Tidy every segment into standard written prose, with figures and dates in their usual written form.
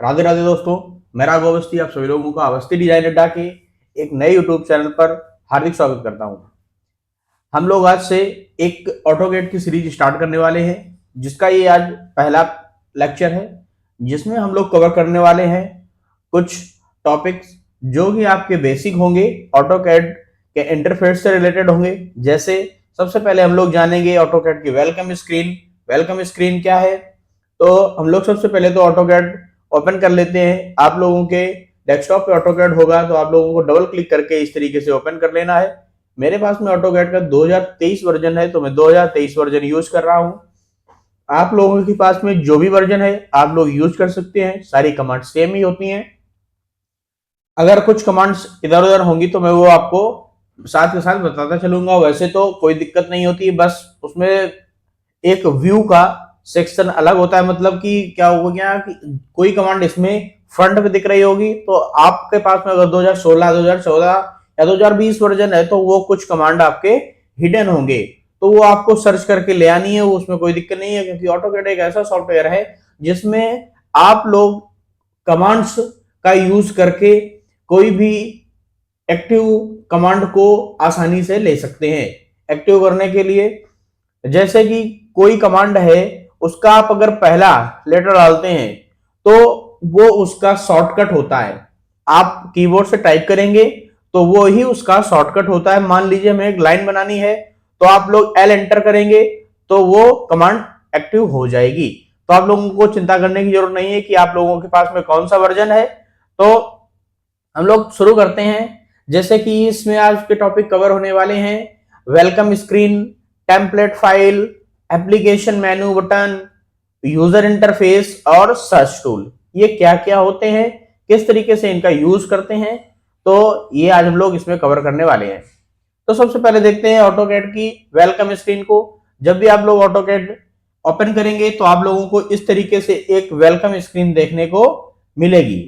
राधे राधे दोस्तों। मैं राघव अवस्थी आप सभी लोगों का अवस्थी डिजाइन अड्डा के एक नए यूट्यूब चैनल पर हार्दिक स्वागत करता हूं। हम लोग आज से एक ऑटोकेड की सीरीज स्टार्ट करने वाले हैं, जिसका ये आज पहला लेक्चर है, जिसमें हम लोग कवर करने वाले हैं कुछ टॉपिक्स जो कि आपके बेसिक होंगे, ऑटोकेड के इंटरफेस से रिलेटेड होंगे। जैसे सबसे पहले हम लोग जानेंगे ऑटोकेड की वेलकम स्क्रीन। वेलकम स्क्रीन क्या है? तो हम लोग सबसे पहले तो ऑटोकेड ओपन कर लेते हैं। आप लोगों के डेस्कटॉप पे ऑटोकैड होगा तो आप लोगों को डबल क्लिक करके इस तरीके से ओपन कर लेना है। मेरे पास में ऑटोकैड का 2023 वर्जन है, तो मैं 2023 वर्जन यूज कर रहा हूं। आप लोगों के पास में जो भी वर्जन है आप लोग यूज कर सकते हैं, सारी कमांड सेम ही होती हैं। अगर कुछ कमांड्स इधर उधर होंगी तो मैं वो आपको साथ के साथ बताता चलूंगा। वैसे तो कोई दिक्कत नहीं होती, बस उसमें एक व्यू का सेक्शन अलग होता है। मतलब कि क्या हो गया कि कोई कमांड इसमें फ्रंट पे दिख रही होगी, तो आपके पास में अगर 2016, 2014 या 2020 वर्जन है तो वो कुछ कमांड आपके हिडन होंगे, तो वो आपको सर्च करके ले आनी है। उसमें कोई दिक्कत नहीं है, क्योंकि ऑटोकैड एक ऐसा सॉफ्टवेयर है जिसमें आप लोग कमांड्स का यूज करके कोई भी एक्टिव कमांड को आसानी से ले सकते हैं। एक्टिव करने के लिए जैसे कि कोई कमांड है, उसका आप अगर पहला लेटर डालते हैं तो वो उसका शॉर्टकट होता है। आप कीबोर्ड से टाइप करेंगे तो वो ही उसका शॉर्टकट होता है। मान लीजिए हमें एक लाइन बनानी है तो आप लोग एल एंटर करेंगे तो वो कमांड एक्टिव हो जाएगी। तो आप लोगों को चिंता करने की जरूरत नहीं है कि आप लोगों के पास में कौन सा वर्जन है। तो हम लोग शुरू करते हैं। जैसे कि इसमें आज के टॉपिक कवर होने वाले हैं welcome screen, template file, application मेनू बटन, यूजर इंटरफेस और सर्च टूल। ये क्या क्या होते हैं, किस तरीके से इनका यूज करते हैं, तो ये आज हम लोग इसमें कवर करने वाले हैं। तो सबसे पहले देखते हैं ऑटोकैड की वेलकम स्क्रीन को। जब भी आप लोग ऑटोकैड ओपन करेंगे तो आप लोगों को इस तरीके से एक वेलकम स्क्रीन देखने को मिलेगी।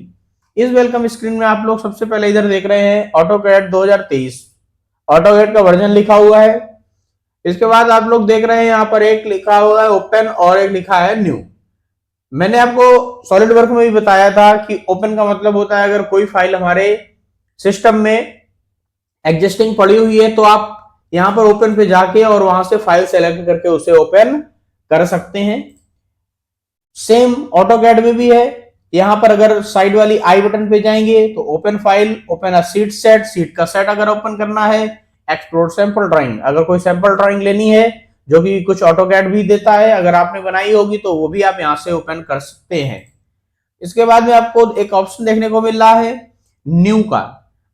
इस वेलकम स्क्रीन में आप लोग सबसे पहले इधर देख रहे हैं ऑटोकैड 2023, ऑटोकैड का वर्जन लिखा हुआ है। इसके बाद आप लोग देख रहे हैं यहाँ पर एक लिखा हुआ है ओपन और एक लिखा है न्यू। मैंने आपको सॉलिड वर्क में भी बताया था कि ओपन का मतलब होता है अगर कोई फाइल हमारे सिस्टम में एग्जिस्टिंग पड़ी हुई है तो आप यहां पर ओपन पे जाके और वहां से फाइल सेलेक्ट करके उसे ओपन कर सकते हैं। सेम ऑटोकैड में भी है। यहां पर अगर साइड वाली आई बटन पे जाएंगे तो open file, open a seat set, seat का सेट अगर ओपन करना है, एक्सप्लोर सैंपल ड्राइंग, अगर कोई सैंपल ड्राइंग लेनी है जो कि कुछ ऑटोकैड भी देता है, अगर आपने बनाई होगी तो वो भी आप यहां से ओपन कर सकते हैं। इसके बाद में आपको एक ऑप्शन देखने को मिल रहा है न्यू का।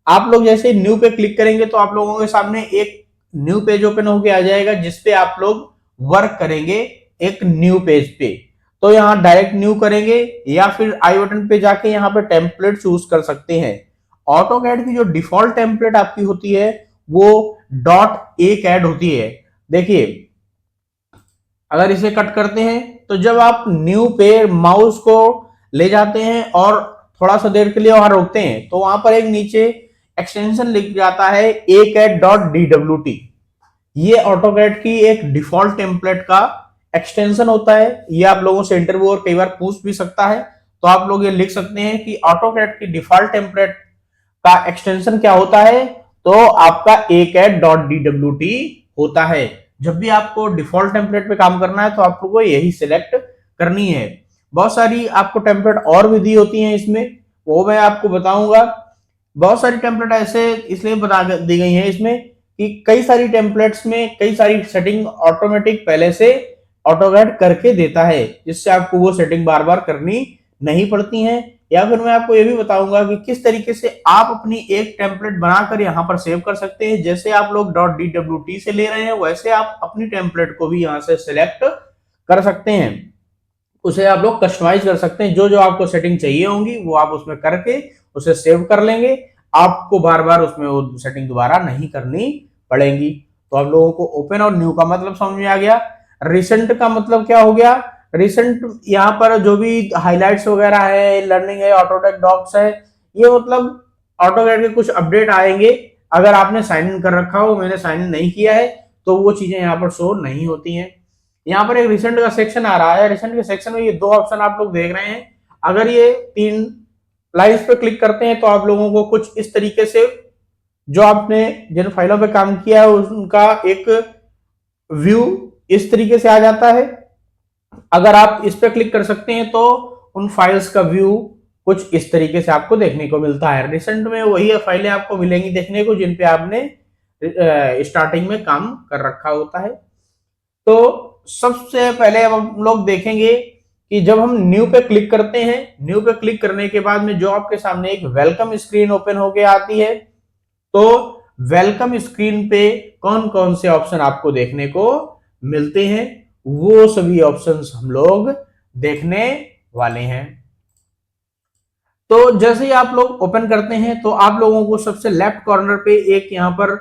आप लोग जैसे न्यू पे क्लिक करेंगे तो आप लोगों के सामने एक न्यू पेज ओपन होके आ जाएगा, जिसपे आप लोग वर्क करेंगे एक न्यू पेज पे। तो यहाँ डायरेक्ट न्यू करेंगे या फिर आई बटन पे जाके यहाँ पे टेम्पलेट चूज कर सकते हैं। ऑटोकैड की जो डिफॉल्ट टेम्पलेट आपकी होती है वो डॉट ए कैड होती है। देखिए, अगर इसे कट करते हैं तो जब आप न्यू पे माउस को ले जाते हैं और थोड़ा सा देर के लिए वहां रोकते हैं तो वहां पर एक नीचे एक्सटेंशन लिख जाता है acad.dwt। ये ऑटोकैड की एक डिफॉल्ट टेम्पलेट का एक्सटेंशन होता है। ये आप लोगों से इंटरव्यू और कई बार पूछ भी सकता है, तो आप लोग ये लिख सकते हैं कि ऑटोकैड की डिफॉल्ट टेम्पलेट का एक्सटेंशन क्या होता है, तो आपका acad.dwt होता है। जब भी आपको डिफॉल्ट टेम्पलेट पे काम करना है तो आप लोग को यही सिलेक्ट करनी है। बहुत सारी आपको टेम्पलेट और भी दी होती हैं इसमें, वो मैं आपको बताऊंगा। बहुत सारी टेम्पलेट ऐसे इसलिए बता दी गई हैं इसमें कि कई सारी टेम्पलेट्स में कई सारी सेटिंग ऑटोमेटिक पहले से ऑटोकैड करके देता है, जिससे आपको वो सेटिंग बार बार करनी नहीं पड़ती हैं। या फिर मैं आपको ये भी बताऊंगा कि किस तरीके से आप अपनी एक टेम्पलेट बनाकर यहाँ पर सेव कर सकते हैं। जैसे आप लोग .dwt से ले रहे हैं वैसे आप अपनी टेम्पलेट को भी यहाँ से सिलेक्ट कर सकते हैं। उसे आप लोग कस्टमाइज कर सकते हैं, जो जो आपको सेटिंग चाहिए होंगी वो आप उसमें करके उसे सेव कर लेंगे। आपको बार बार उसमें वो सेटिंग दोबारा नहीं करनी पड़ेगी। तो आप लोगों को ओपन और न्यू का मतलब समझ में आ गया। रिसेंट का मतलब क्या हो गया? रिसेंट यहाँ पर जो भी हाइलाइट्स वगैरह है, लर्निंग है, ऑटोडेस्क डॉक्स है, ये मतलब ऑटोकैड के कुछ अपडेट आएंगे। अगर आपने साइन इन कर रखा हो, मैंने साइन इन नहीं किया है, तो वो चीजें यहाँ पर शो नहीं होती हैं। यहाँ पर एक रिसेंट का सेक्शन आ रहा है। रिसेंट के सेक्शन में ये दो ऑप्शन आप लोग देख रहे हैं, अगर ये 3 लाइंस पे क्लिक करते हैं तो आप लोगों को कुछ इस तरीके से जो आपने जिन फाइलों पे काम किया है उनका एक व्यू इस तरीके से आ जाता है। अगर आप इस पे क्लिक कर सकते हैं तो उन फाइल्स का व्यू कुछ इस तरीके से आपको देखने को मिलता है। रिसेंट में वही फाइलें आपको मिलेंगी देखने को जिन पे आपने स्टार्टिंग में काम कर रखा होता है। तो सबसे पहले अब हम लोग देखेंगे कि जब हम न्यू पे क्लिक करते हैं, न्यू पे क्लिक करने के बाद में जो आपके सामने एक वेलकम स्क्रीन ओपन होके आती है, तो वेलकम स्क्रीन पे कौन कौन से ऑप्शन आपको देखने को मिलते हैं, वो सभी ऑप्शंस हम लोग देखने वाले हैं। तो जैसे ही आप लोग ओपन करते हैं तो आप लोगों को सबसे लेफ्ट कॉर्नर पे एक यहां पर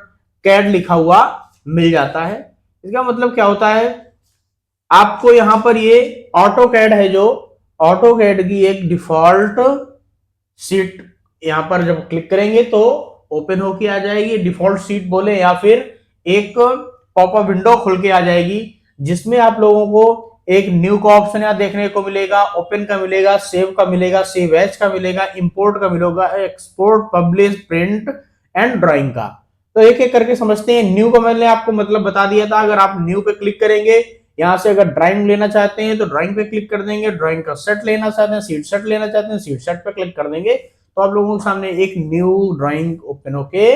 कैड लिखा हुआ मिल जाता है। इसका मतलब क्या होता है, आपको यहां पर ये ऑटो कैड है, जो ऑटो कैड की एक डिफॉल्ट सीट यहां पर जब क्लिक करेंगे तो ओपन होके आ जाएगी। डिफॉल्ट सीट बोले या फिर एक पॉपअप विंडो खुल के आ जाएगी जिसमें आप लोगों को एक न्यू का ऑप्शन यहाँ देखने को मिलेगा, ओपन का मिलेगा, सेव का मिलेगा, सेव एज का मिलेगा, इंपोर्ट का मिलेगा, export, publish, print and drawing का। तो एक एक करके समझते हैं। न्यू का मैंने आपको मतलब बता दिया था। अगर आप न्यू पे क्लिक करेंगे, यहां से अगर ड्राइंग लेना चाहते हैं तो ड्राइंग पे क्लिक कर देंगे, ड्राइंग का सेट लेना चाहते हैं, सीट सेट लेना चाहते हैं, सीट सेट पे क्लिक कर देंगे तो आप लोगों के सामने एक न्यू ड्राइंग ओपन होके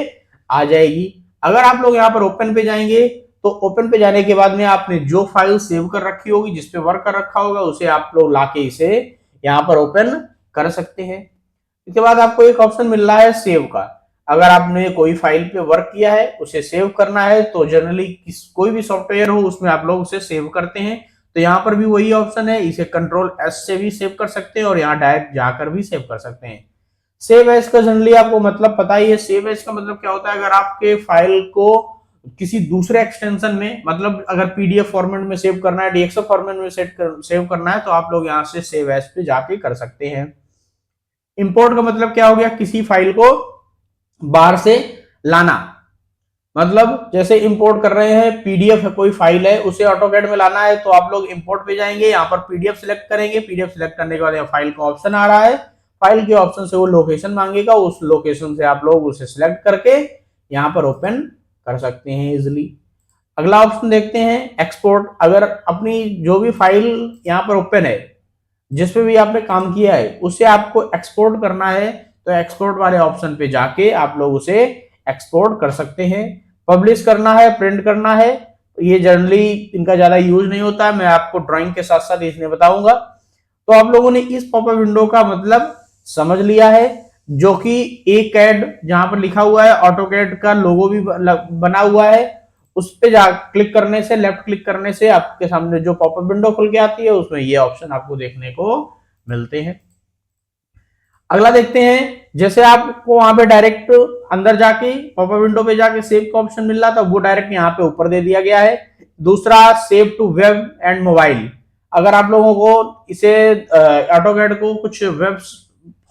आ जाएगी। अगर आप लोग यहाँ पर ओपन पे जाएंगे तो ओपन पे जाने के बाद में आपने जो फाइल सेव कर रखी होगी, जिसपे वर्क कर रखा होगा, उसे आप लोग लाके इसे यहाँ पर ओपन कर सकते हैं। इसके बाद आपको एक ऑप्शन मिल रहा है सेव का। अगर आपने कोई फाइल पे वर्क किया है, उसे सेव करना है, तो जनरली कोई भी सॉफ्टवेयर हो उसमें आप लोग उसे सेव करते हैं। तो यहाँ पर भी वही ऑप्शन है, इसे कंट्रोल एस से भी सेव कर सकते हैं और यहाँ डायरेक्ट जाकर भी सेव कर सकते हैं। सेव एज का जनरली आपको मतलब पता ही है। सेव एज का मतलब क्या होता है, अगर आपके फाइल को किसी दूसरे एक्सटेंशन में, मतलब अगर पीडीएफ फॉर्मेट में सेव करना है, डीएक्सएफ फॉर्मेट में सेव करना है, तो आप लोग यहाँ से सेव एज पे जाके कर सकते हैं। इंपोर्ट का मतलब क्या हो गया, किसी फाइल को बाहर से लाना। मतलब जैसे इंपोर्ट कर रहे हैं, पीडीएफ है कोई फाइल है, उसे ऑटोकैड में लाना है, तो आप लोग इंपोर्ट पे जाएंगे, यहाँ पर पीडीएफ सिलेक्ट करेंगे। पीडीएफ सिलेक्ट करने के बाद यहाँ फाइल का ऑप्शन आ रहा है, फाइल के ऑप्शन से वो लोकेशन मांगेगा, उस लोकेशन से आप लोग उसे सिलेक्ट करके यहाँ पर ओपन कर सकते हैं इजिली। अगला ऑप्शन देखते हैं एक्सपोर्ट। अगर अपनी जो भी फाइल यहाँ पर ओपन है, जिसपे भी आपने काम किया है, उसे आपको एक्सपोर्ट करना है, तो एक्सपोर्ट वाले ऑप्शन पे जाके आप लोग उसे एक्सपोर्ट कर सकते हैं। पब्लिश करना है, प्रिंट करना है, ये जनरली इनका ज्यादा यूज नहीं होता है, मैं आपको ड्राइंग के साथ साथ इसमें बताऊंगा। तो आप लोगों ने इस पॉपअप विंडो का मतलब समझ लिया है, जो कि एक कैड जहां पर लिखा हुआ है, ऑटो कैड का लोगो भी बना हुआ है, उस पे जा क्लिक करने से, लेफ्ट क्लिक करने से आपके सामने जो पॉपअप विंडो खुल के आती है उसमें ये ऑप्शन आपको देखने को मिलते हैं। अगला देखते हैं, जैसे आपको वहां पे डायरेक्ट अंदर जाके पॉपअप विंडो पे जाके सेव का ऑप्शन मिल रहा था, वो डायरेक्ट यहाँ पे ऊपर दे दिया गया है। दूसरा save to web and mobile. अगर आप लोगों को इसे ऑटोकैड को कुछ वेब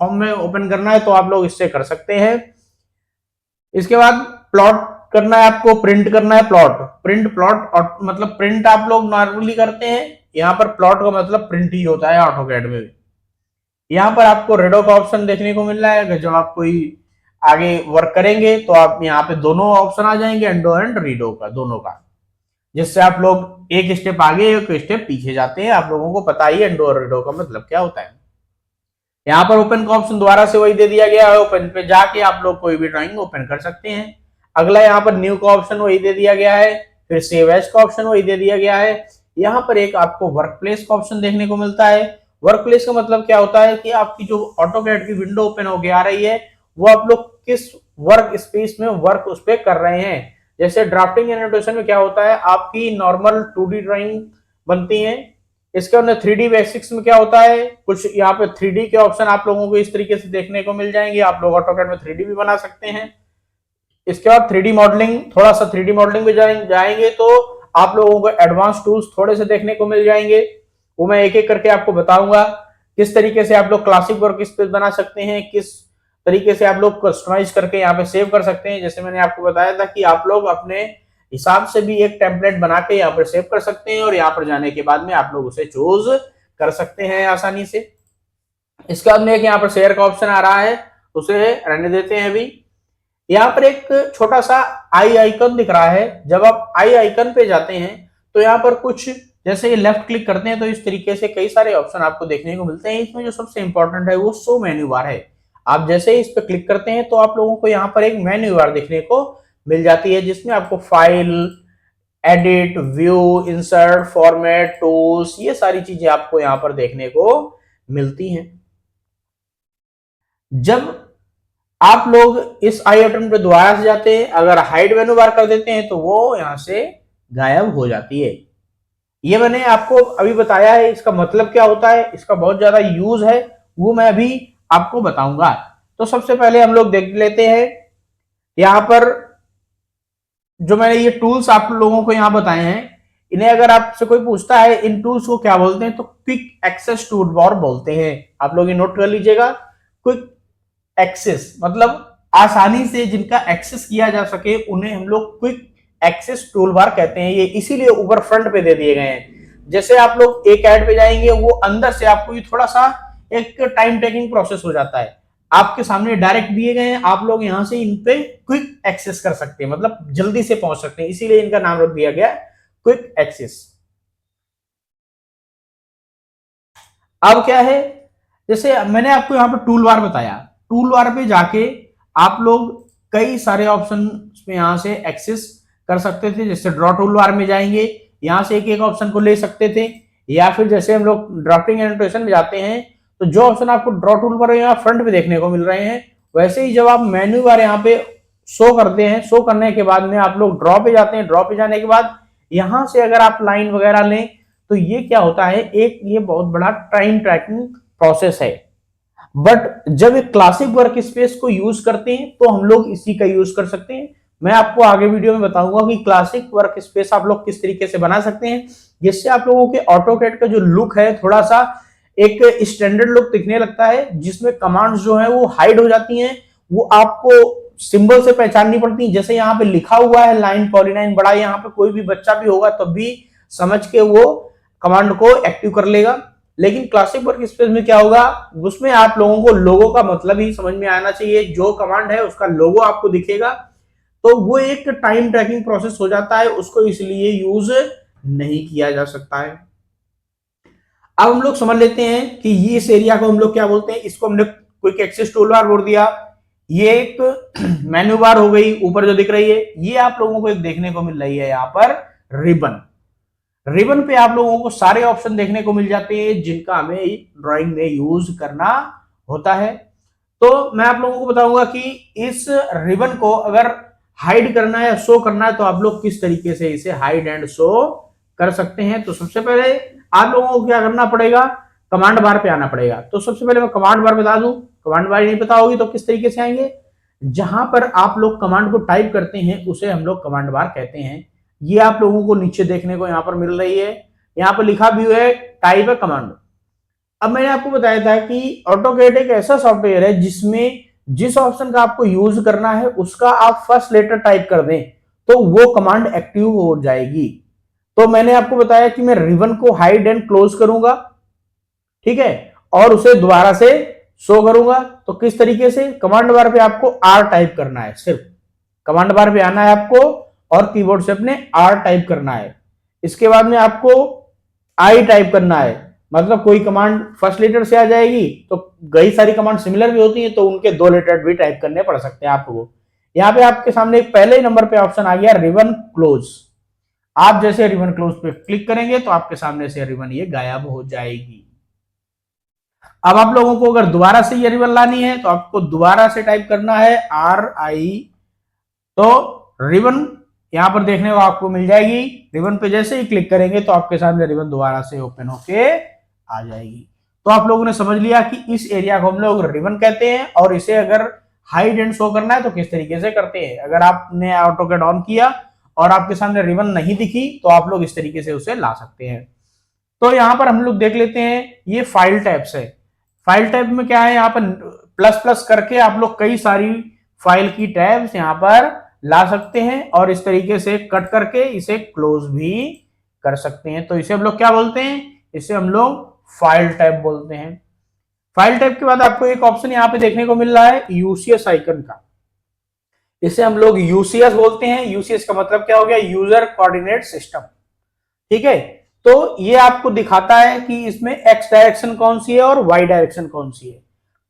फॉर्म में ओपन करना है तो आप लोग इससे कर सकते हैं। इसके बाद प्लॉट करना है, आपको प्रिंट करना है, प्लॉट मतलब प्रिंट आप लोग नॉर्मली करते हैं, यहाँ पर प्लॉट का मतलब प्रिंट ही होता है ऑटोकैड में। यहाँ पर आपको रेडो का ऑप्शन देखने को मिल रहा है। जब आप कोई आगे वर्क करेंगे तो आप यहाँ पे दोनों ऑप्शन आ जाएंगे, एंडो एंड रीडो का, दोनों का, जिससे आप लोग एक स्टेप आगे एक स्टेप पीछे जाते हैं। आप लोगों को पता ही एंडो और रीडो का मतलब क्या होता है। यहाँ पर ओपन का ऑप्शन दोबारा से वही दे दिया गया है, ओपन पे जाके आप लोग कोई भी ड्राइंग ओपन कर सकते हैं। अगला यहाँ पर न्यू का ऑप्शन वही दे दिया गया है, फिर सेव एज का ऑप्शन वही दे दिया गया है। यहाँ पर एक आपको वर्क प्लेस का ऑप्शन देखने को मिलता है। वर्क प्लेस का मतलब क्या होता है कि आपकी जो ऑटोकैड की विंडो ओपन होके आ रही है, वो आप लोग किस वर्क स्पेस में वर्क उस पर कर रहे हैं। जैसे ड्राफ्टिंग एनोटेशन में क्या होता है, आपकी नॉर्मल 2D ड्राइंग बनती है, इसके अंदर 3D बेसिक्स में क्या होता है, कुछ यहाँ पे 3D के ऑप्शन आप लोगों को इस तरीके से देखने को मिल जाएंगे। आप लोग ऑटोकैड में 3D भी बना सकते हैं। इसके बाद 3D मॉडलिंग, थोड़ा सा 3D मॉडलिंग में जाएंगे तो आप लोगों को एडवांस टूल्स थोड़े से देखने को मिल जाएंगे, वो मैं एक एक करके आपको बताऊंगा। किस तरीके से आप लोग क्लासिक वर्क स्पेस बना सकते हैं, किस तरीके से आप लोग कस्टमाइज करके यहाँ पे सेव कर सकते हैं। जैसे मैंने आपको बताया था कि आप लोग अपने हिसाब से भी एक टेम्पलेट बना के यहाँ पर सेव कर सकते हैं और यहाँ पर जाने के बाद में आप लोग उसे चूज कर सकते हैं आसानी से। इसके बाद में एक यहाँ पर शेयर का ऑप्शन आ रहा है, उसे रहने देते हैं अभी। यहाँ पर एक छोटा सा आई आइकन दिख रहा है, जब आप आई आइकन पे जाते हैं तो यहाँ पर कुछ जैसे ये लेफ्ट क्लिक करते हैं तो इस तरीके से कई सारे ऑप्शन आपको देखने को मिलते हैं। इसमें जो सबसे इंपॉर्टेंट है वो शो मेन्यू बार है। आप जैसे ही इस पर क्लिक करते हैं तो आप लोगों को यहाँ पर एक मेन्यू बार देखने को मिल जाती है, जिसमें आपको file, edit, view, insert, format, tools, ये सारी चीजें आपको यहाँ पर देखने को मिलती हैं। जब आप लोग इस आई बटन पे दोबारा से जाते हैं, अगर हाइड मेनू बार कर देते हैं तो वो यहां से गायब हो जाती है। ये मैंने आपको अभी बताया है, इसका मतलब क्या होता है, इसका बहुत ज्यादा यूज है, वो मैं अभी आपको बताऊंगा। तो सबसे पहले हम लोग देख लेते हैं यहां पर जो मैंने ये टूल्स आप लोगों को यहां बताए हैं, इन्हें अगर आपसे कोई पूछता है इन टूल्स को क्या बोलते हैं तो क्विक एक्सेस टूल बार बोलते हैं। आप लोग ये नोट कर लीजिएगा। क्विक एक्सेस मतलब आसानी से जिनका एक्सेस किया जा सके उन्हें हम लोग क्विक एक्सेस टूल बार कहते हैं। ये इसीलिए ऊपर फ्रंट पे दे दिए गए हैं। जैसे आप लोग एक ऐड पे जाएंगे, वो अंदर से आपको ये थोड़ा सा एक टाइम टेकिंग प्रोसेस हो जाता है। आपके सामने डायरेक्ट दिए गए हैं, आप लोग यहां से इन पे क्विक एक्सेस कर सकते हैं, मतलब जल्दी से पहुंच सकते हैं, इसीलिए इनका नाम रख दिया गया क्विक एक्सेस। अब क्या है, जैसे मैंने आपको यहां पर टूल बार बताया, टूल बार पे जाके आप लोग कई सारे ऑप्शन में यहां से एक्सेस कर सकते थे। जैसे ड्रॉ टूल बार में जाएंगे, यहां से एक एक ऑप्शन को ले सकते थे, या फिर जैसे हम लोग ड्राफ्टिंग एनोटेशन में जाते हैं तो जो ऑप्शन आपको ड्रॉ टूल बार यहाँ फ्रंट पे देखने को मिल रहे हैं, वैसे ही जब आप मेन्यू बार यहाँ पे शो करते हैं, शो करने के बाद में आप लोग ड्रॉ पे जाते हैं। ड्रॉ पे जाने के बाद यहां से अगर आप लाइन वगैरह लें तो ये क्या होता है, एक ये बहुत बड़ा टाइम ट्रैकिंग प्रोसेस है। बट जब एक क्लासिक वर्क स्पेस को यूज करते हैं तो हम लोग इसी का यूज कर सकते हैं। मैं आपको आगे वीडियो में बताऊंगा कि क्लासिक वर्क स्पेस आप लोग किस तरीके से बना सकते हैं, जिससे आप लोगों के ऑटोकैड का जो लुक है थोड़ा सा एक स्टैंडर्ड लुक दिखने लगता है, जिसमें कमांड्स जो है वो हाइड हो जाती हैं, वो आपको सिंबल से पहचाननी पड़ती है। जैसे यहाँ पे लिखा हुआ है लाइन पॉलीलाइन बड़ा, यहाँ पे कोई भी बच्चा भी होगा तब भी समझ के वो कमांड को एक्टिव कर लेगा। लेकिन क्लासिक वर्क स्पेस में क्या होगा, उसमें आप लोगों को लोगो का मतलब ही समझ में आना चाहिए। जो कमांड है उसका लोगो आपको दिखेगा, तो वो एक टाइम ट्रैकिंग प्रोसेस हो जाता है, उसको इसलिए यूज नहीं किया जा सकता है। अब हम लोग समझ लेते हैं कि ये इस एरिया को हम लोग क्या बोलते हैं। इसको हमने क्विक एक्सेस टूल बार बोल दिया। ये एक मेन्यू बार हो गई ऊपर जो दिख रही है। ये आप लोगों को एक देखने को मिल रही है यहाँ पर रिबन। रिबन पे आप लोगों को सारे ऑप्शन देखने को मिल जाते हैं जिनका हमें ड्राइंग में यूज करना होता है। तो मैं आप लोगों को बताऊंगा कि इस रिबन को अगर हाइड करना है या शो करना है तो आप लोग किस तरीके से इसे हाइड एंड शो कर सकते हैं। तो सबसे पहले आप लोगों को क्या करना पड़ेगा, कमांड बार पे आना पड़ेगा। तो सबसे पहले मैं कमांड बार बता दूं, कमांड बार नहीं पता होगी तो किस तरीके से आएंगे, जहां पर आप लोग कमांड को टाइप करते हैं उसे हम लोग कमांड बार कहते हैं। ये आप लोगों को नीचे देखने को यहाँ पर मिल रही है, यहाँ पर लिखा भी है टाइप है कमांड। अब मैंने आपको बताया था कि ऑटोकैड एक ऐसा सॉफ्टवेयर है जिसमें जिस ऑप्शन का आपको यूज करना है उसका आप फर्स्ट लेटर टाइप कर दें तो वो कमांड एक्टिव हो जाएगी। तो मैंने आपको बताया कि मैं रिबन को हाइड एंड क्लोज करूंगा, ठीक है, और उसे दोबारा से शो करूंगा। तो किस तरीके से, कमांड बार पे आपको आर टाइप करना है, सिर्फ कमांड बार पे आना है आपको और कीबोर्ड से अपने आर टाइप करना है। इसके बाद में आपको आई टाइप करना है, मतलब कोई कमांड फर्स्ट लेटर से आ जाएगी तो कई सारी कमांड सिमिलर भी होती है तो उनके 2 लेटर भी टाइप करने पड़ सकते हैं आपको। यहाँ पे आपके सामने पहले नंबर पे ऑप्शन आ गया रिबन क्लोज। आप जैसे रिबन क्लोज पे क्लिक करेंगे तो आपके सामने से रिबन ये गायब हो जाएगी। अब आप लोगों को अगर दोबारा से ये रिबन लानी है तो आपको दोबारा से टाइप करना है RI, तो रिबन यहां पर देखने को आपको मिल जाएगी। रिबन पे जैसे ही क्लिक करेंगे तो आपके सामने रिबन दोबारा से ओपन होके आ जाएगी। तो आप लोगों ने समझ लिया कि इस एरिया को हम लोग रिबन कहते हैं और इसे अगर हाइड एंड शो करना है तो किस तरीके से करते हैं। अगर आपने ऑटोकैड ऑन किया और आपके सामने रिबन नहीं दिखी तो आप लोग इस तरीके से उसे ला सकते हैं। तो यहां पर हम लोग देख लेते हैं ये फाइल टाइप्स है। फाइल टाइप में क्या है, यहाँ पर प्लस प्लस करके आप लोग कई सारी फाइल की टैब्स यहाँ पर ला सकते हैं और इस तरीके से कट करके इसे क्लोज भी कर सकते हैं। तो इसे हम लोग क्या बोलते हैं, इसे हम लोग फाइल टाइप बोलते हैं। फाइल टाइप के बाद आपको एक ऑप्शन यहाँ पे देखने को मिल रहा है यूसीएस आइकन का। इसे हम लोग यूसीएस बोलते हैं। यूसीएस का मतलब क्या हो गया, यूजर कोऑर्डिनेट सिस्टम। ठीक है, तो ये आपको दिखाता है कि इसमें एक्स डायरेक्शन कौन सी है और वाई डायरेक्शन कौन सी है।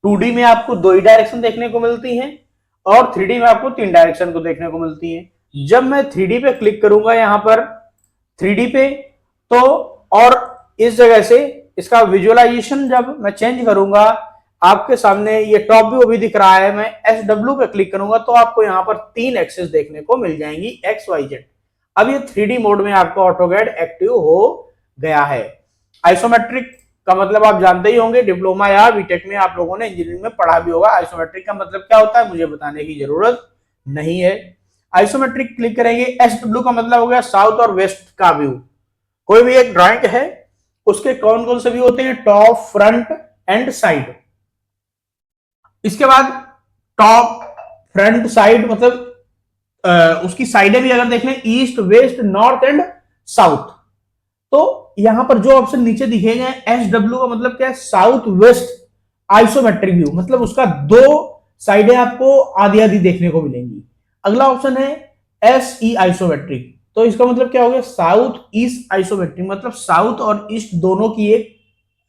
2D में आपको 2 ही डायरेक्शन देखने को मिलती हैं और 3D में आपको 3 डायरेक्शन को देखने को मिलती है। जब मैं 3D पे क्लिक करूंगा यहाँ पर 3D पे, तो और इस जगह से इसका विजुअलाइजेशन जब मैं चेंज करूंगा, आपके सामने ये टॉप व्यू भी दिख रहा है। मैं SW पे क्लिक करूंगा तो आपको यहाँ पर 3 एक्सेस देखने को मिल जाएंगी, एक्स वाई जेड। अब ये 3D मोड में आपका ऑटोकैड एक्टिव हो गया है। आइसोमेट्रिक का मतलब आप जानते ही होंगे, डिप्लोमा या बीटेक में आप लोगों ने इंजीनियरिंग में पढ़ा भी होगा। आइसोमेट्रिक का मतलब क्या होता है मुझे बताने की जरूरत नहीं है। आइसोमेट्रिक क्लिक करेंगे। SW का मतलब हो गया साउथ और वेस्ट का व्यू। कोई भी एक ड्राइंग है उसके कौन कौन से व्यू होते हैं, टॉप, फ्रंट एंड साइड। इसके बाद टॉप, फ्रंट, साइड मतलब उसकी साइडें भी अगर देख लें, east, west, north and south. तो यहां पर जो ऑप्शन नीचे दिखेगा SW का मतलब क्या है, साउथ वेस्ट आइसोमेट्रिक व्यू, मतलब उसका 2 साइडें आपको आधी आधी देखने को मिलेंगी। अगला ऑप्शन है SE आइसोमेट्रिक, तो इसका मतलब क्या हो गया, साउथ ईस्ट आइसोमेट्रिक, मतलब साउथ और ईस्ट दोनों की एक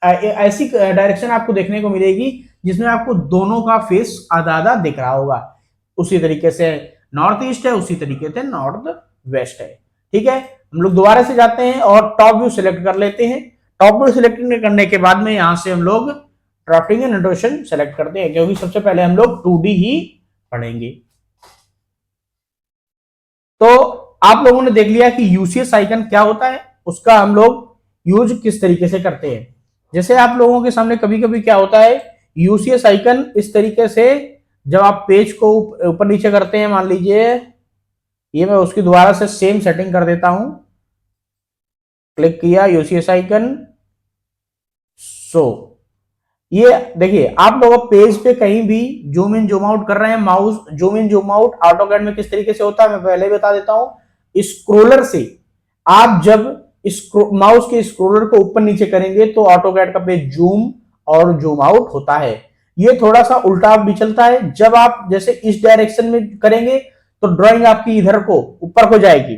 ऐसी डायरेक्शन आपको देखने को मिलेगी जिसमें आपको दोनों का फेस आधा आधा दिख रहा होगा। उसी तरीके से नॉर्थ ईस्ट है, उसी तरीके से नॉर्थ वेस्ट है। ठीक है, हम लोग दोबारा से जाते हैं और टॉप व्यू सिलेक्ट कर लेते हैं। टॉप व्यू सिलेक्ट करने के बाद में यहां से हम लोग ड्राफ्टिंग एंड नोटेशन सेलेक्ट करते हैं, क्योंकि सबसे पहले हम लोग 2D ही पढ़ेंगे। तो आप लोगों ने देख लिया कि यूसीएस आइकन क्या होता है, उसका हम लोग यूज किस तरीके से करते हैं। जैसे आप लोगों के सामने कभी कभी क्या होता है, यूसीएस आइकन इस तरीके से जब आप पेज को ऊपर नीचे करते हैं, मान लीजिए ये मैं उसकी दोबारा से सेम सेटिंग कर देता हूं, क्लिक किया यूसीएस आइकन। सो ये देखिए आप लोग पेज पे कहीं भी जूम इन जूम आउट कर रहे हैं, mouse zoom in zoom out AutoCAD में किस तरीके से होता है मैं पहले बता देता हूं। स्क्रोलर से आप जब माउस के स्क्रोलर को ऊपर नीचे करेंगे तो ऑटोकैड का पेज जूम और जूम आउट होता है। ये थोड़ा सा उल्टा भी चलता है, जब आप जैसे इस डायरेक्शन में करेंगे तो ड्राइंग आपकी इधर को ऊपर को जाएगी।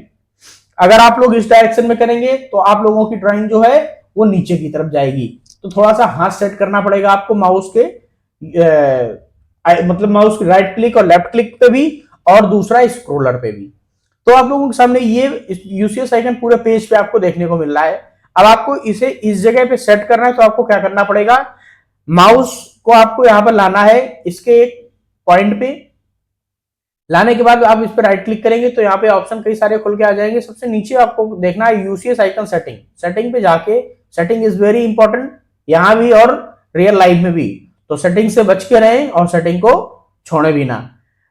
अगर आप लोग इस डायरेक्शन में करेंगे तो आप लोगों की ड्राइंग जो है वो नीचे की तरफ जाएगी। तो थोड़ा सा हाथ सेट करना पड़ेगा आपको माउस के मतलब माउस के राइट क्लिक और लेफ्ट क्लिक पे भी, और दूसरा स्क्रोलर पे भी। तो आप लोगों के सामने ये यूसीएस आइकन पूरे पेज पे आपको देखने को मिल रहा है। अब आपको इसे इस जगह पे सेट करना है, तो आपको क्या करना पड़ेगा, माउस को आपको यहां पर लाना है इसके एक पॉइंट पे। लाने के बाद आप इस पर राइट क्लिक करेंगे तो यहाँ पे ऑप्शन कई सारे खुल के आ जाएंगे। सबसे नीचे आपको देखना है यूसीएस आइकन सेटिंग। सेटिंग पे जाके, सेटिंग इज वेरी इंपॉर्टेंट यहां भी और रियल लाइफ में भी, तो सेटिंग से बच के रहें और सेटिंग को छोड़े भी ना।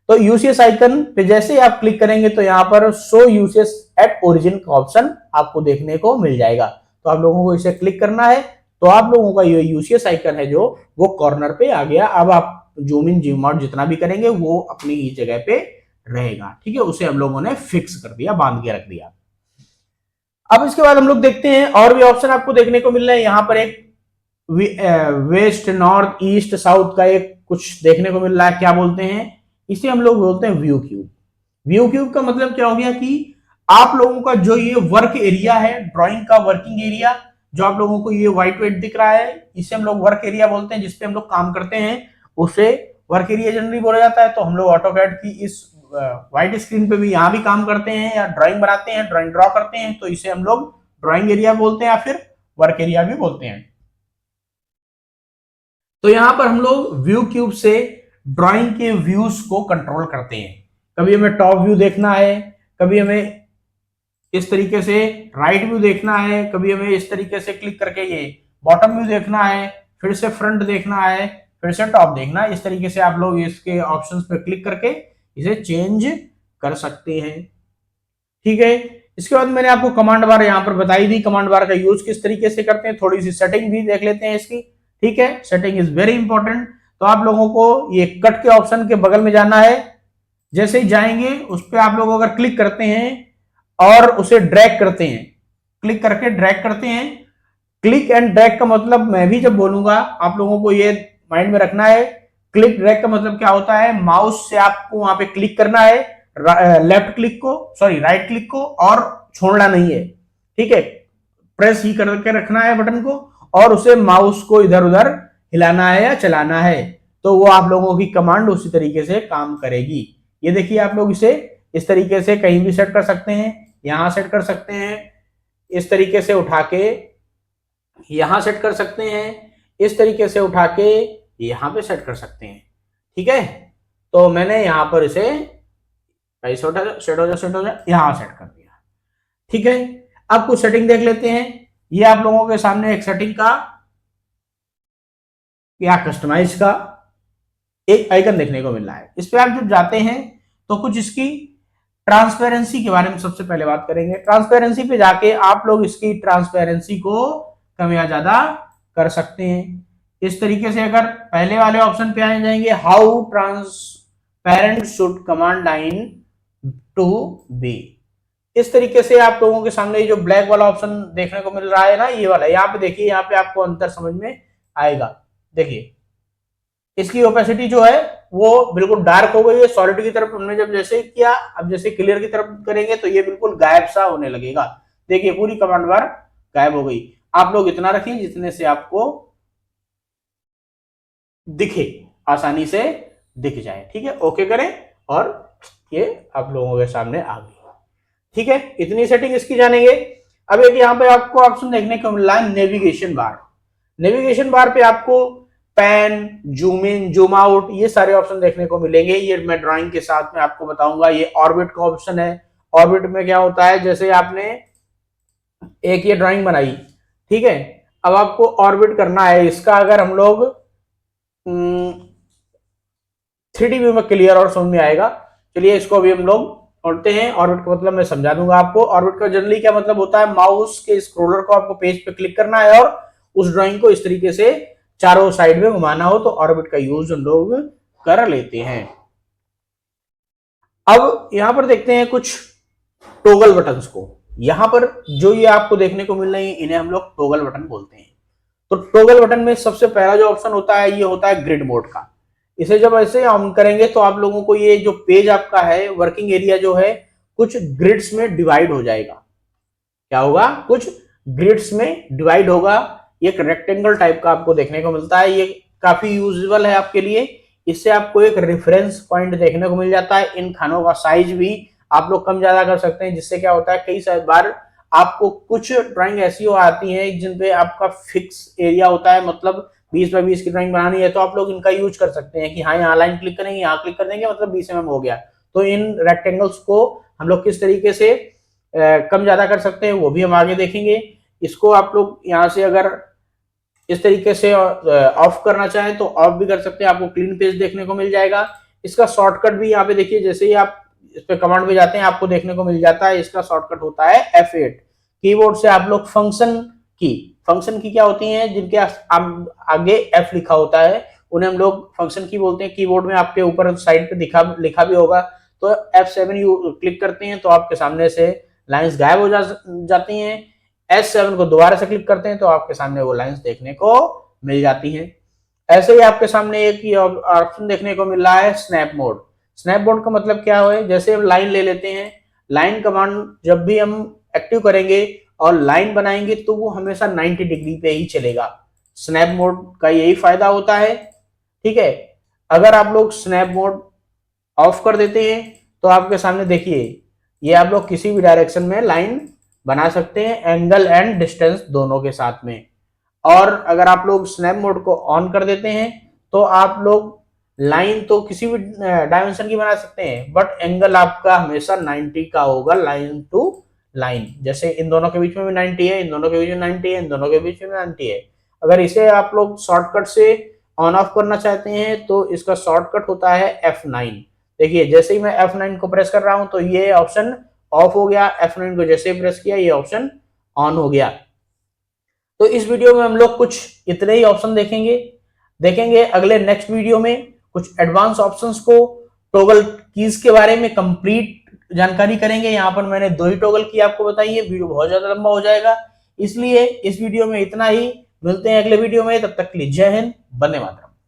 तो यूसीएस आइकन पे जैसे ही आप क्लिक करेंगे तो यहाँ पर शो यूसीएस एट ओरिजिन का ऑप्शन आपको देखने को मिल जाएगा। तो आप लोगों को इसे क्लिक करना है, तो आप लोगों का ये यूसीएस आइकन है जो वो कॉर्नर पे आ गया। अब आप जूम इन जूम आउट जितना भी करेंगे वो अपनी ही जगह पे रहेगा। ठीक है, उसे हम लोगों ने फिक्स कर दिया, बांध के रख दिया। अब इसके बाद हम लोग देखते हैं और भी ऑप्शन आपको देखने को मिल रहे हैं। यहाँ पर एक वेस्ट, नॉर्थ, ईस्ट, साउथ का एक कुछ देखने को मिल रहा है। क्या बोलते हैं इसे, हम लोग बोलते हैं व्यू क्यूब। व्यू क्यूब का मतलब क्या हो गया कि आप लोगों का जो ये वर्क एरिया है, ड्राइंग का वर्किंग एरिया, जो आप लोगों को ये व्हाइट व्हाइट दिख रहा है, इसे हम लोग वर्क एरिया बोलते हैं, जिसपे हम लोग काम करते हैं उसे वर्क एरिया जनरली बोला जाता है। तो हम लोग ऑटोकैड की इस व्हाइट स्क्रीन पे भी यहाँ भी काम करते हैं या ड्राइंग बनाते हैं, ड्राइंग ड्रॉ करते हैं, तो इसे हम लोग ड्राइंग एरिया बोलते हैं या फिर वर्क एरिया भी बोलते हैं। तो यहां पर हम लोग व्यू क्यूब से ड्राइंग के व्यूज को कंट्रोल करते हैं। कभी हमें टॉप व्यू देखना है, कभी हमें इस तरीके से राइट व्यू देखना है, कभी हमें इस तरीके से क्लिक करके ये बॉटम व्यू देखना है, फिर से फ्रंट देखना है, फिर से टॉप देखना है। इस तरीके से आप लोग इसके ऑप्शंस पे क्लिक करके इसे चेंज कर सकते हैं। ठीक है, इसके बाद मैंने आपको कमांड बार यहां पर बताई दी, कमांड बार का यूज किस तरीके से करते हैं। थोड़ी सी सेटिंग भी देख लेते हैं इसकी। ठीक है, सेटिंग इज वेरी इंपॉर्टेंट। तो आप लोगों को ये कट के ऑप्शन के बगल में जाना है। जैसे ही जाएंगे उस पर आप लोग अगर क्लिक करते हैं और उसे ड्रैग करते हैं, क्लिक करके ड्रैग करते हैं। क्लिक एंड ड्रैग का मतलब मैं भी जब बोलूंगा आप लोगों को ये माइंड में रखना है। क्लिक ड्रैग का मतलब क्या होता है, माउस से आपको वहां पे क्लिक करना है, लेफ्ट क्लिक को, सॉरी राइट क्लिक को, और छोड़ना नहीं है, ठीक है। प्रेस ही करके रखना है बटन को, और उसे माउस को इधर उधर हिलाना है या चलाना है, तो वो आप लोगों की कमांड उसी तरीके से काम करेगी। ये देखिए, आप लोग इसे इस तरीके से कहीं भी सेट कर सकते हैं, यहां सेट कर सकते हैं, इस तरीके से उठा के यहां सेट कर सकते हैं, इस तरीके से उठा के यहां पे सेट कर सकते हैं, ठीक है। तो मैंने यहां पर इसे सेट हो जा यहां सेट कर दिया, ठीक है। अब कुछ सेटिंग देख लेते हैं। ये आप लोगों के सामने एक सेटिंग का या कस्टमाइज का एक आइकन देखने को मिल रहा है। इस पे आप जब जाते हैं तो कुछ इसकी ट्रांसपेरेंसी के बारे में सबसे पहले बात करेंगे। ट्रांसपेरेंसी पे जाके आप लोग इसकी ट्रांसपेरेंसी को कम या ज्यादा कर सकते हैं। इस तरीके से अगर पहले वाले ऑप्शन पे आ जाएंगे, how transparent should command line to be, इस तरीके से आप लोगों के सामने जो ब्लैक वाला ऑप्शन देखने को मिल रहा है ना, ये वाला, यहाँ पे देखिए, यहाँ पे आपको अंतर समझ में आएगा। देखिए इसकी ओपेसिटी जो है वो बिल्कुल डार्क हो गई है। सॉलिड की तरफ हमने जब जैसे किया, अब जैसे क्लियर की तरफ करेंगे तो ये बिल्कुल गायब सा होने लगेगा। देखिए पूरी कमांड बार गायब हो गई। आप लोग इतना रखिए जितने से आपको दिखे, आसानी से दिख जाए, ठीक है। ओके करें और ये आप लोगों के सामने आ गई, ठीक है। इतनी सेटिंग इसकी जानेंगे। अब एक यहाँ पे आपको ऑप्शन देखने को मिल रहा है नेविगेशन बार। नेविगेशन बार पे आपको pan, zoom in, zoom out, ये सारे ऑप्शन देखने को मिलेंगे। ये मैं ड्राइंग के साथ में आपको बताऊंगा। ये ऑर्बिट का ऑप्शन है। ऑर्बिट में क्या होता है, जैसे आपने एक ये ड्राइंग बनाई, ठीक है, अब आपको ऑर्बिट करना है इसका। अगर हम लोग 3D व्यू में क्लियर और समझ में आएगा। चलिए इसको अभी हम लोग पढ़ते हैं। ऑर्बिट का मतलब मैं समझा दूंगा आपको। ऑर्बिट का जनरली क्या मतलब होता है, माउस के स्क्रोलर को आपको पेज पे क्लिक करना है और उस ड्राइंग को इस तरीके से चारों साइड में घुमाना हो, तो ऑर्बिट का यूज हम लोग कर लेते हैं। अब यहां पर देखते हैं कुछ टोगल बटन्स को। यहां पर जो ये आपको देखने को मिल रही है, इन्हें हम लोग टोगल बटन बोलते हैं। तो टोगल बटन में सबसे पहला जो ऑप्शन होता है, ये होता है ग्रिड मोड का। इसे जब ऐसे ऑन करेंगे तो आप लोगों को ये जो पेज आपका है, वर्किंग एरिया जो है, कुछ ग्रिड्स में डिवाइड हो जाएगा। क्या होगा, कुछ ग्रिड्स में डिवाइड होगा। एक रेक्टेंगल टाइप का आपको देखने को मिलता है। ये काफी यूजेबल है आपके लिए। इससे आपको एक रेफरेंस पॉइंट देखने को मिल जाता है। इन खानों का साइज भी आप लोग कम ज्यादा कर सकते हैं, जिससे क्या होता है, कई सारी बार आपको कुछ ड्राइंग ऐसी हो आती है जिनपे आपका फिक्स एरिया होता है, मतलब 20 बाय 20 की ड्राइंग बनानी है, तो आप लोग इनका यूज कर सकते हैं कि हाँ यहाँ लाइन क्लिक करेंगे, यहाँ क्लिक कर देंगे, मतलब 20 mm हो गया। तो इन रेक्टेंगल्स को हम लोग किस तरीके से कम ज्यादा कर सकते हैं वो भी हम आगे देखेंगे। इसको आप लोग यहाँ से अगर इस तरीके से ऑफ करना चाहें तो ऑफ भी कर सकते हैं, आपको क्लीन पेज देखने को मिल जाएगा। इसका शॉर्टकट भी यहाँ पे देखिए, जैसे ही आप इस पे कमांड पे जाते हैं आपको देखने को मिल जाता है। इसका शॉर्टकट होता है F8। कीबोर्ड से आप लोग फंक्शन की क्या होती हैं, जिनके आगे F लिखा होता है, उन्हें हम लोग फंक्शन की बोलते हैं। कीबोर्ड में आपके ऊपर साइड पे लिखा भी होगा। तो F7 क्लिक करते हैं तो आपके सामने से लाइंस गायब हो जाती हैं। S7 को दोबारा से क्लिक करते हैं तो आपके सामने वो लाइंस देखने को मिल जाती हैं। ऐसे ही आपके सामने एक ऑप्शन देखने को मिल रहा है, स्नैप मोड। स्नैप मोड का मतलब क्या है, जैसे हम लाइन ले लेते हैं, लाइन कमांड जब भी हम एक्टिव करेंगे और लाइन बनाएंगे तो वो हमेशा 90 डिग्री पे ही चलेगा। स्नैप मोड का यही फायदा होता है, ठीक है। अगर आप लोग स्नैप मोड ऑफ कर देते हैं तो आपके सामने देखिए, ये आप लोग किसी भी डायरेक्शन में लाइन बना सकते हैं, एंगल एंड डिस्टेंस दोनों के साथ में। और अगर आप लोग स्नैप मोड को ऑन कर देते हैं तो आप लोग लाइन तो किसी भी डायमेंशन की बना सकते हैं, बट एंगल आपका हमेशा 90 का होगा, लाइन टू लाइन। जैसे इन दोनों के बीच में भी 90 है, इन दोनों के बीच में 90 है, इन दोनों के बीच में 90 है। अगर इसे आप लोग शॉर्टकट से ऑन ऑफ करना चाहते हैं तो इसका शॉर्टकट होता है F9। देखिए जैसे ही मैं F9 को प्रेस कर रहा हूं तो ये ऑप्शन ऑफ हो गया, F9 को जैसे ही प्रेस किया ये ऑप्शन ऑन हो गया। तो इस वीडियो में हम लोग कुछ इतने ही ऑप्शन देखेंगे। अगले नेक्स्ट वीडियो में कुछ एडवांस ऑप्शंस को, टॉगल कीज के बारे में कंप्लीट जानकारी करेंगे। यहाँ पर मैंने 2 ही टॉगल की आपको बताई है, वीडियो बहुत ज्यादा लंबा हो जाएगा, इसलिए इस वीडियो में इतना ही। मिलते हैं अगले वीडियो में, तब तक के लिए जय हिंद, वंदे मातरम।